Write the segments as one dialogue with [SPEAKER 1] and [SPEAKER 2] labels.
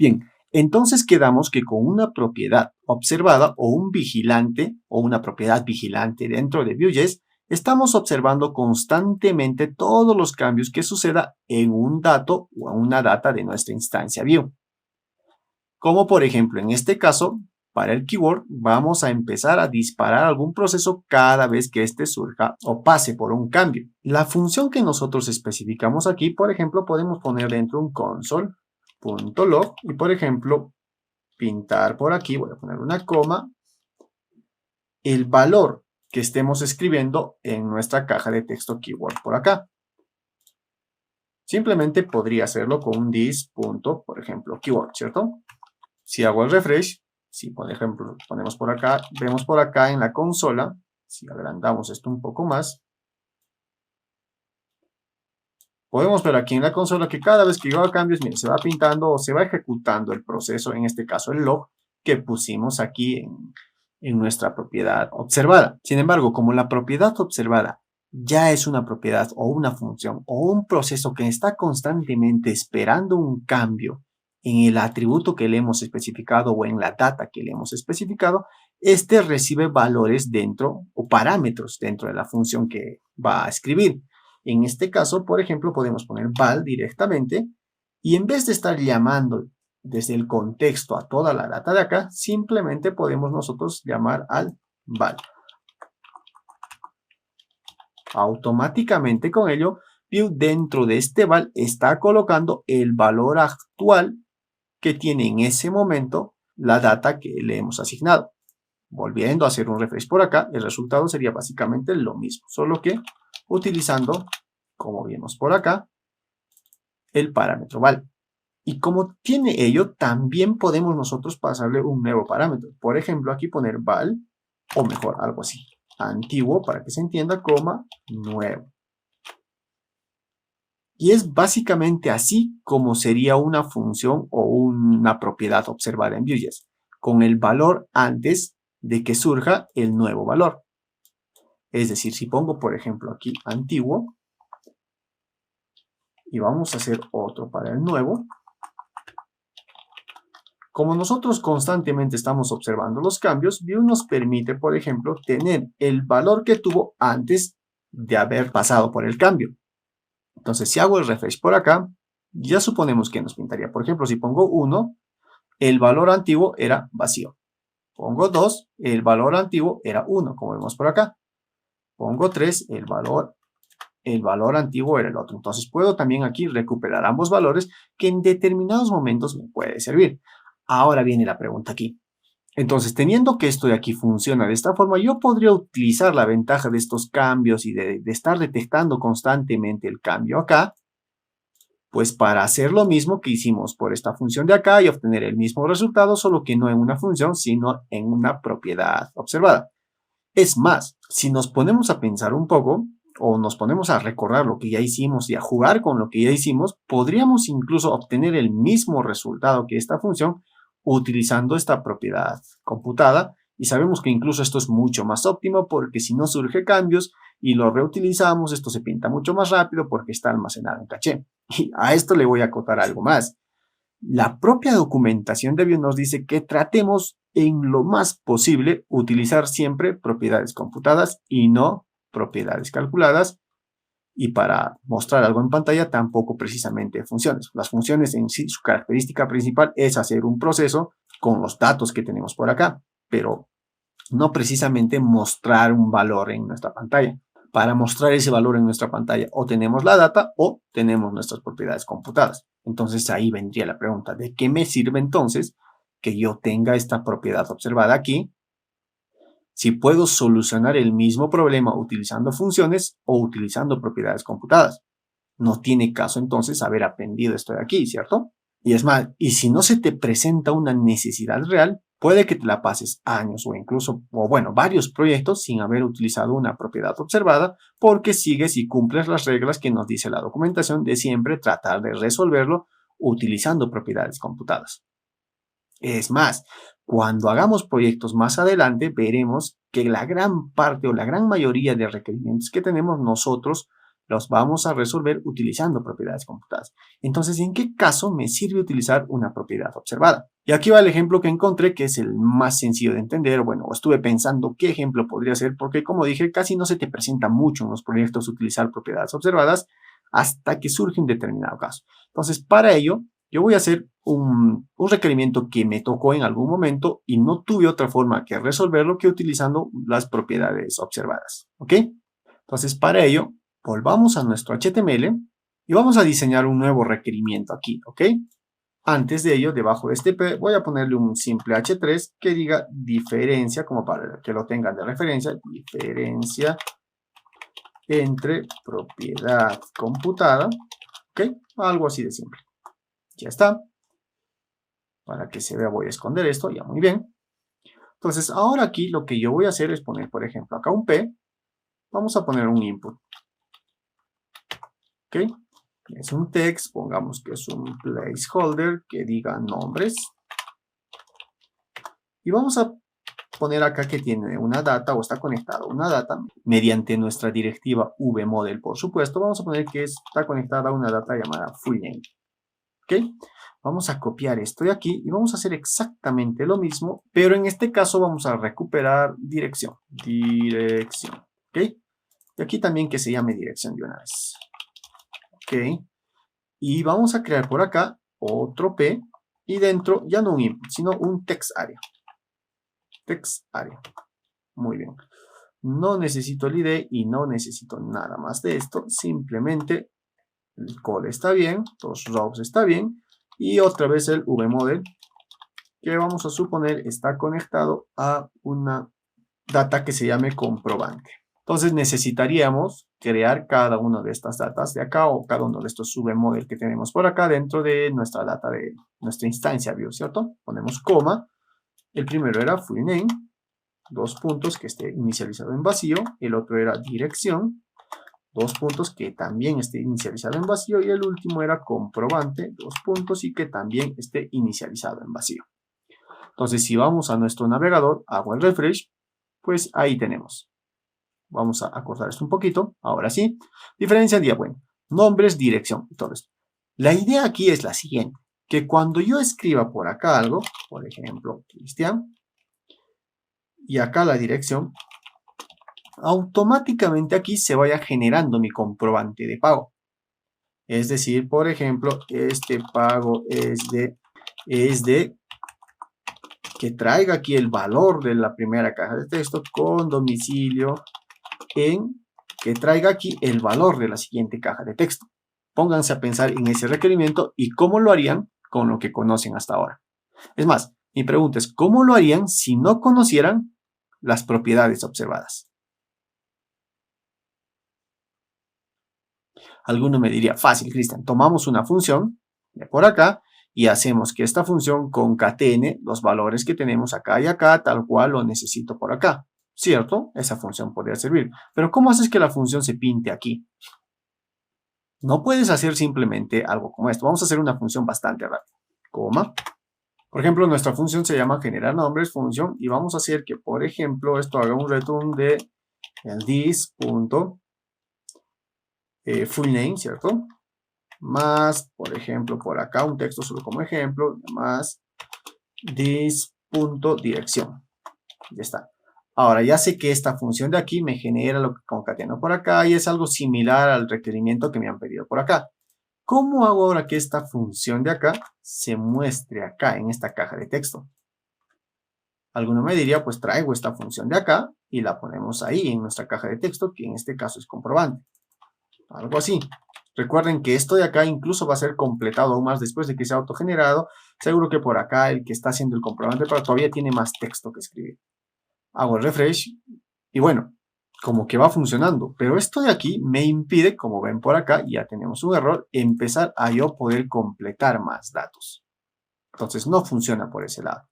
[SPEAKER 1] Bien, entonces quedamos que con una propiedad observada o un vigilante o una propiedad vigilante dentro de Vue.js, estamos observando constantemente todos los cambios que suceda en un dato o en una data de nuestra instancia Vue. Como por ejemplo, en este caso, para el keyword, vamos a empezar a disparar algún proceso cada vez que éste surja o pase por un cambio. La función que nosotros especificamos aquí, por ejemplo, podemos poner dentro un console.log y, por ejemplo, pintar por aquí, voy a poner una coma, el valor que estemos escribiendo en nuestra caja de texto keyword por acá. Simplemente podría hacerlo con un this. Por ejemplo, keyword, ¿cierto? Si hago el refresh, si por ejemplo ponemos por acá, vemos por acá en la consola, si agrandamos esto un poco más, podemos ver aquí en la consola que cada vez que yo hago cambios, miren, se va pintando o se va ejecutando el proceso, en este caso el log, que pusimos aquí en nuestra propiedad observada. Sin embargo, como la propiedad observada ya es una propiedad o una función o un proceso que está constantemente esperando un cambio en el atributo que le hemos especificado o en la data que le hemos especificado, este recibe valores dentro o parámetros dentro de la función que va a escribir. En este caso, por ejemplo, podemos poner val directamente y en vez de estar llamando desde el contexto a toda la data de acá, simplemente podemos nosotros llamar al val. Automáticamente con ello, Vue dentro de este val está colocando el valor actual que tiene en ese momento la data que le hemos asignado. Volviendo a hacer un refresh por acá, el resultado sería básicamente lo mismo, solo que utilizando, como vimos por acá, el parámetro val. Y como tiene ello, también podemos nosotros pasarle un nuevo parámetro. Por ejemplo, aquí poner val, o mejor, algo así, antiguo, para que se entienda, coma, nuevo. Y es básicamente así como sería una función o una propiedad observada en Vue.js, con el valor antes de que surja el nuevo valor. Es decir, si pongo, por ejemplo, aquí antiguo, y vamos a hacer otro para el nuevo, como nosotros constantemente estamos observando los cambios, Vue nos permite, por ejemplo, tener el valor que tuvo antes de haber pasado por el cambio. Entonces, si hago el refresh por acá, ya suponemos que nos pintaría. Por ejemplo, si pongo 1, el valor antiguo era vacío. Pongo 2, el valor antiguo era 1, como vemos por acá. Pongo 3, el valor antiguo era el otro. Entonces, puedo también aquí recuperar ambos valores que en determinados momentos me puede servir. Ahora viene la pregunta aquí. Entonces, teniendo que esto de aquí funciona de esta forma, yo podría utilizar la ventaja de estos cambios y de estar detectando constantemente el cambio acá, pues para hacer lo mismo que hicimos por esta función de acá y obtener el mismo resultado, solo que no en una función, sino en una propiedad observada. Es más, si nos ponemos a pensar un poco, o nos ponemos a recordar lo que ya hicimos y a jugar con lo que ya hicimos, podríamos incluso obtener el mismo resultado que esta función utilizando esta propiedad computada, y sabemos que incluso esto es mucho más óptimo porque si no surge cambios y lo reutilizamos, esto se pinta mucho más rápido porque está almacenado en caché. Y a esto le voy a acotar algo más. La propia documentación de Vue nos dice que tratemos en lo más posible utilizar siempre propiedades computadas y no propiedades calculadas, y para mostrar algo en pantalla tampoco precisamente funciones. Las funciones en sí, su característica principal es hacer un proceso con los datos que tenemos por acá, pero no precisamente mostrar un valor en nuestra pantalla. Para mostrar ese valor en nuestra pantalla o tenemos la data o tenemos nuestras propiedades computadas. Entonces ahí vendría la pregunta, ¿de qué me sirve entonces que yo tenga esta propiedad observada aquí si puedo solucionar el mismo problema utilizando funciones o utilizando propiedades computadas? No tiene caso entonces haber aprendido esto de aquí, ¿cierto? Y es más, y si no se te presenta una necesidad real, puede que te la pases años o incluso, o bueno, varios proyectos sin haber utilizado una propiedad observada porque sigues y cumples las reglas que nos dice la documentación de siempre tratar de resolverlo utilizando propiedades computadas. Es más, cuando hagamos proyectos más adelante, veremos que la gran parte o la gran mayoría de requerimientos que tenemos nosotros los vamos a resolver utilizando propiedades computadas. Entonces, ¿en qué caso me sirve utilizar una propiedad observada? Y aquí va el ejemplo que encontré, que es el más sencillo de entender. Bueno, estuve pensando qué ejemplo podría ser, porque como dije, casi no se te presenta mucho en los proyectos utilizar propiedades observadas hasta que surge un determinado caso. Entonces, para ello, yo voy a hacer un requerimiento que me tocó en algún momento y no tuve otra forma que resolverlo que utilizando las propiedades observadas. ¿Ok? Entonces, para ello, volvamos a nuestro HTML y vamos a diseñar un nuevo requerimiento aquí. ¿Ok? Antes de ello, debajo de este P, voy a ponerle un simple H3 que diga diferencia, como para que lo tengan de referencia, diferencia entre propiedad computada, ¿ok? Algo así de simple. Ya está. Para que se vea voy a esconder esto, ya muy bien. Entonces, ahora aquí lo que yo voy a hacer es poner, por ejemplo, acá un P. Vamos a poner un input. ¿Ok? Es un text, pongamos que es un placeholder que diga nombres. Y vamos a poner acá que tiene una data o está conectado a una data mediante nuestra directiva vmodel, por supuesto. Vamos a poner que está conectada a una data llamada fullname. ¿Ok? Vamos a copiar esto de aquí y vamos a hacer exactamente lo mismo, pero en este caso vamos a recuperar dirección. Dirección. ¿Ok? Y aquí también que se llame dirección de una vez. ¿Ok? Y vamos a crear por acá otro P y dentro ya no un input, sino un text area. Text area. Muy bien. No necesito el ID y no necesito nada más de esto. Simplemente el call está bien, los rows está bien. Y otra vez el vmodel, que vamos a suponer está conectado a una data que se llame comprobante. Entonces necesitaríamos crear cada una de estas datas de acá o cada uno de estos vmodel que tenemos por acá dentro de nuestra data de nuestra instancia view, ¿cierto? Ponemos coma. El primero era fullname. 2 puntos que esté inicializado en vacío, el otro era dirección, 2 puntos que también esté inicializado en vacío y el último era comprobante, 2 puntos y que también esté inicializado en vacío. Entonces si vamos a nuestro navegador, hago el refresh, pues ahí tenemos. Vamos a acortar esto un poquito, ahora sí. Diferencia día, bueno, nombres, dirección y todo esto. La idea aquí es la siguiente, que cuando yo escriba por acá algo, por ejemplo, Cristian, y acá la dirección, automáticamente aquí se vaya generando mi comprobante de pago. Es decir, por ejemplo, este pago es de que traiga aquí el valor de la primera caja de texto con domicilio en que traiga aquí el valor de la siguiente caja de texto. Pónganse a pensar en ese requerimiento y cómo lo harían con lo que conocen hasta ahora. Es más, mi pregunta es, ¿cómo lo harían si no conocieran las propiedades observadas? Alguno me diría, fácil, Cristian, tomamos una función de por acá y hacemos que esta función concatene los valores que tenemos acá y acá, tal cual lo necesito por acá. ¿Cierto? Esa función podría servir. Pero ¿cómo haces que la función se pinte aquí? No puedes hacer simplemente algo como esto. Vamos a hacer una función bastante rápida. Coma. Por ejemplo, nuestra función se llama generar nombres, función, y vamos a hacer que, por ejemplo, esto haga un return de el this.fullname, ¿cierto? Más, por ejemplo, por acá un texto solo como ejemplo, más this.dirección. Ya está. Ahora ya sé que esta función de aquí me genera lo que concateno por acá y es algo similar al requerimiento que me han pedido por acá. ¿Cómo hago ahora que esta función de acá se muestre acá en esta caja de texto? Alguno me diría, pues traigo esta función de acá y la ponemos ahí en nuestra caja de texto, que en este caso es comprobante. Algo así. Recuerden que esto de acá incluso va a ser completado aún más después de que sea autogenerado. Seguro que por acá el que está haciendo el comprobante pero todavía tiene más texto que escribir. Hago el refresh y bueno, como que va funcionando. Pero esto de aquí me impide, como ven por acá, ya tenemos un error, empezar a yo poder completar más datos. Entonces no funciona por ese lado.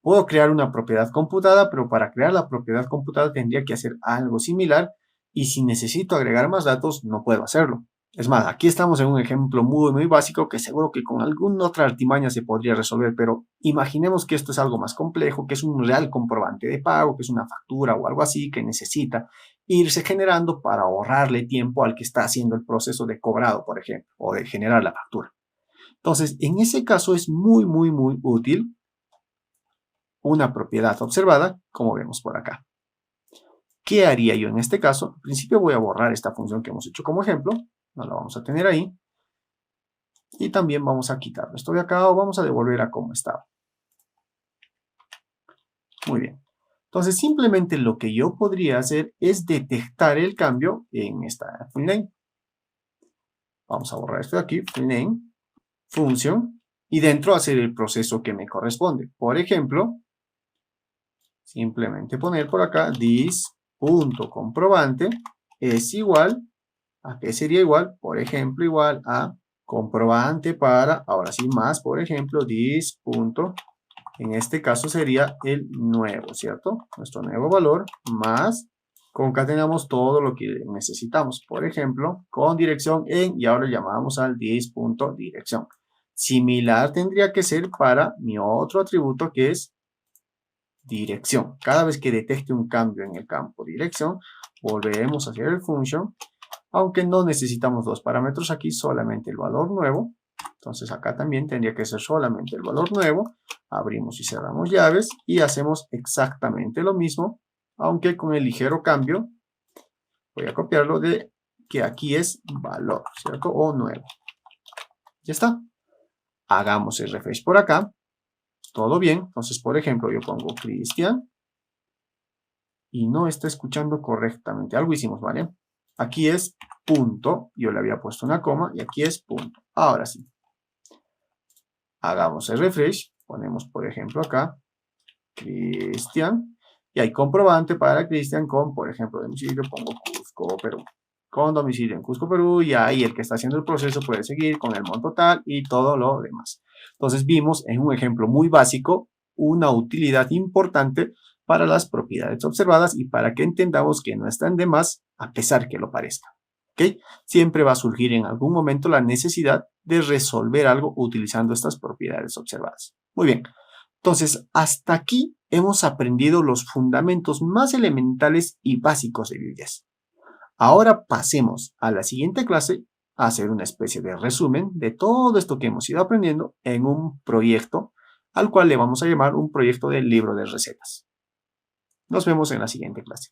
[SPEAKER 1] Puedo crear una propiedad computada, pero para crear la propiedad computada tendría que hacer algo similar y si necesito agregar más datos no puedo hacerlo. Es más, aquí estamos en un ejemplo muy básico que seguro que con alguna otra artimaña se podría resolver, pero imaginemos que esto es algo más complejo, que es un real comprobante de pago, que es una factura o algo así que necesita irse generando para ahorrarle tiempo al que está haciendo el proceso de cobrado, por ejemplo, o de generar la factura. Entonces, en ese caso es muy útil una propiedad observada, como vemos por acá. ¿Qué haría yo en este caso? En principio voy a borrar esta función que hemos hecho como ejemplo, no la vamos a tener ahí. Y también vamos a quitar esto de acá o vamos a devolver a como estaba. Muy bien. Entonces, simplemente lo que yo podría hacer es detectar el cambio en esta FreeName. Vamos a borrar esto de aquí, FreeName, función, y dentro hacer el proceso que me corresponde. Por ejemplo, simplemente poner por acá this.comprobante es igual, ¿a qué sería igual? Por ejemplo, igual a comprobante para, ahora sí, más, por ejemplo, this. En este caso sería el nuevo, ¿cierto? Nuestro nuevo valor más, concatenamos todo lo que necesitamos. Por ejemplo, con dirección en, y ahora llamamos al this.dirección. Similar tendría que ser para mi otro atributo que es dirección. Cada vez que detecte un cambio en el campo dirección, volveremos a hacer el function, aunque no necesitamos dos parámetros aquí, solamente el valor nuevo. Entonces acá también tendría que ser solamente el valor nuevo. Abrimos y cerramos llaves y hacemos exactamente lo mismo, aunque con el ligero cambio, voy a copiarlo de que aquí es valor, ¿cierto? O nuevo. Ya está. Hagamos el refresh por acá. Todo bien. Entonces, por ejemplo, yo pongo Cristian y no está escuchando correctamente. Algo hicimos, ¿vale? Aquí es punto. Yo le había puesto una coma y aquí es punto. Ahora sí. Hagamos el refresh. Ponemos, por ejemplo, acá Cristian. Y hay comprobante para Cristian con, por ejemplo, domicilio. Pongo Cusco, Perú. Con domicilio en Cusco, Perú. Y ahí el que está haciendo el proceso puede seguir con el monto total y todo lo demás. Entonces vimos en un ejemplo muy básico una utilidad importante para las propiedades observadas y para que entendamos que no están de más a pesar que lo parezca. ¿Okay? Siempre va a surgir en algún momento la necesidad de resolver algo utilizando estas propiedades observadas. Muy bien. Entonces, hasta aquí hemos aprendido los fundamentos más elementales y básicos de Vue.js. Ahora pasemos a la siguiente clase a hacer una especie de resumen de todo esto que hemos ido aprendiendo en un proyecto al cual le vamos a llamar un proyecto del libro de recetas. Nos vemos en la siguiente clase.